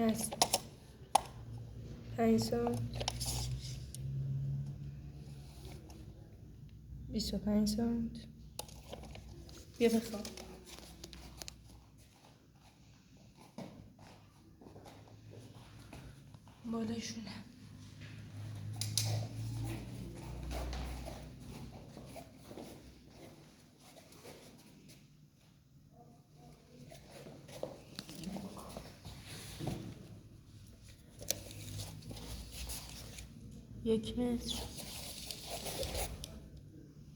60 5 سانت 25 سانت بیا بخواب بالشونه یک متر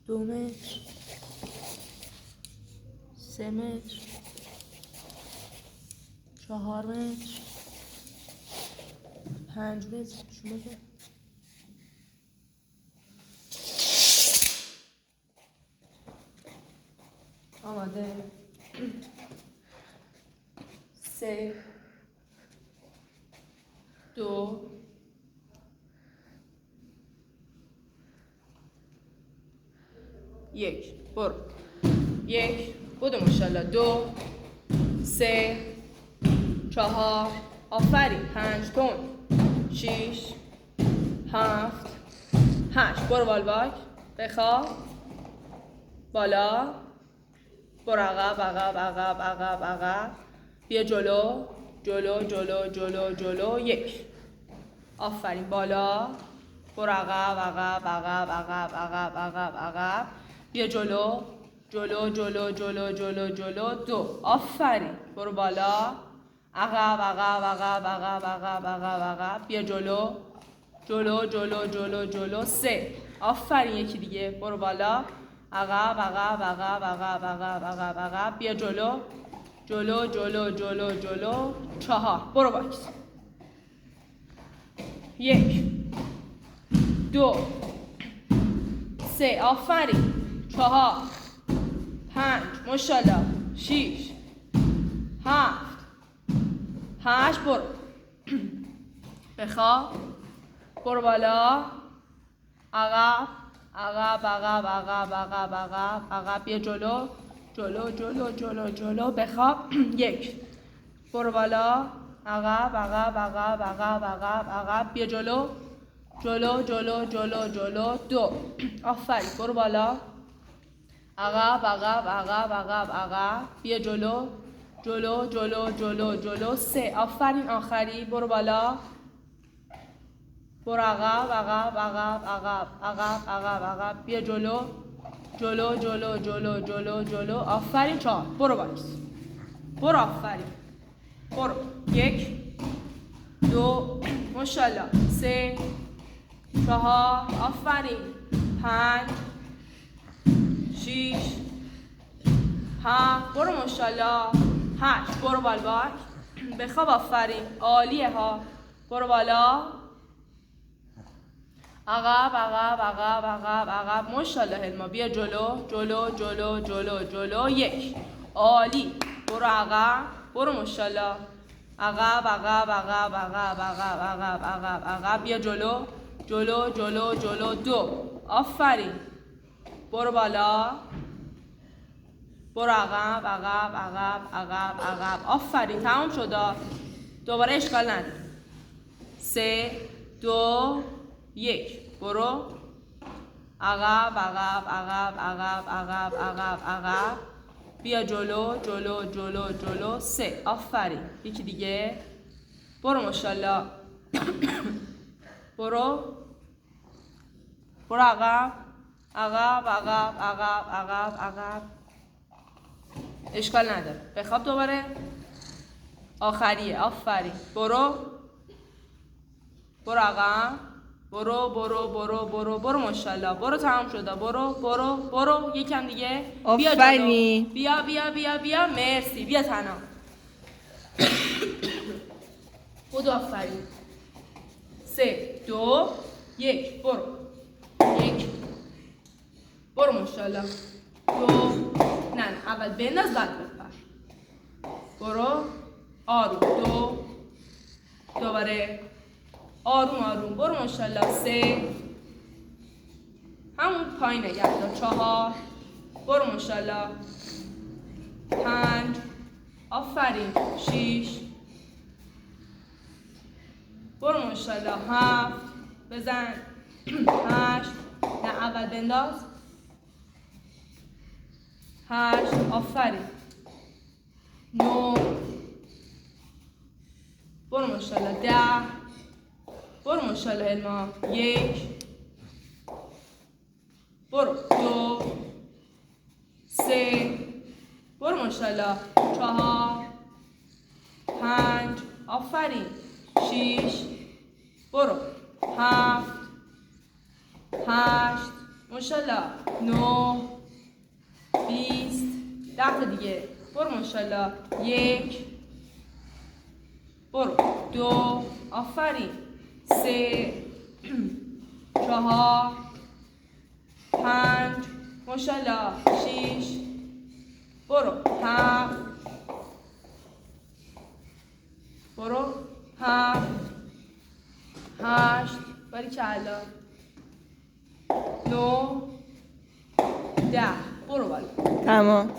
2 متر 3 متر 4 متر 5 متر شما که آماده 3 2 1 برو 1 بدو ماشاءالله 2 3 4 آفرین 5 تون 6 7 8 برو والباک بخواب بالا برو عقب عقب عقب عقب عقب بیا جلو جلو جلو جلو جلو 1 آفرین بالا برو عقب عقب عقب عقب عقب عقب عقب بیا جلو جلو جلو جلو جلو جلو 2 آفرین برو بالا عقب عقب عقب عقب عقب عقب عقب بیا جلو جلو جلو جلو جلو 3 آفرین یکی دیگه برو بالا عقب عقب عقب عقب عقب عقب عقب بیا جلو جلو جلو جلو جلو 4 برو باکس 1 2 3 آفرین 4 5 ماشاءالله 6 7 8 برو بخواب برو بالا عقب عقب عقب عقب عقب عقب عقب بیا جلو جلو جلو جلو جلو بخواب 1 برو بالا عقب عقب عقب عقب عقب عقب بیا جلو جلو جلو جلو جلو 2 آفرین برو بالا عقب عقب عقب عقب عقب بیا جلو جلو جلو جلو جلو 3 آفرین آخری برو بالا برو عقب عقب عقب عقب عقب عقب عقب بیا جلو جلو جلو جلو جلو جلو آفرین 4 برو باکس برو آفرین برو 1 2 ماشاءالله 3 4 آفرین 5 6 7 برو ماشاءالله 8 برو بالباک بخواب آفرین عالیه ها برو بالا عقب عقب عقب عقب عقب ماشاءالله هلما بیا جلو جلو جلو جلو جلو 1 عالی برو عقب برو ماشاءالله عقب عقب عقب عقب عقب عقب عقب عقب بیا جلو جلو جلو جلو 2 آفرین برو بالا برو عقب عقب عقب عقب عقب آفرین تمام شد دوباره اشکال نداره 3 2 1 برو عقب عقب عقب عقب عقب عقب عقب بیا جلو جلو جلو جلو 3 آفرین یکی دیگه برو ماشاءالله برو عقب عقب عقب عقب عقب عقب اشکال نداره بخواب دوباره آخریه آفرین برو عقب برو برو برو برو برو ماشاءالله برو تمام شده برو برو برو یکم دیگه بیا جلو بیا بیا بیا بیا مرسی بیا تنها خود آفرین 3 2 1 برو 1 برو ماشاءالله 2 نه اول بنداز بعد بپر برو آروم 2 دوباره آروم آروم برو ماشاءالله 3 همون پایین نگه دار 4 برو ماشاءالله 5 آفرین 6 برو ماشاءالله. 7 بزن. 8 نه اول بنداز. 8 آفرین. 9 برو ماشاءالله. 10 برو ماشاءالله علما. 1 برو. 2 3 برو ماشاءالله. 4 5 آفرین. 6 برو. 7 8 ماشاءالله. 9 20 10 تا دیگه. برو ماشاءالله. 1 برو. 2 آفرین. 3 4 5 ماشاءالله. 6 برو. 7 برو. 7 8 باریکلا. 9 10 برو بالا. تمام.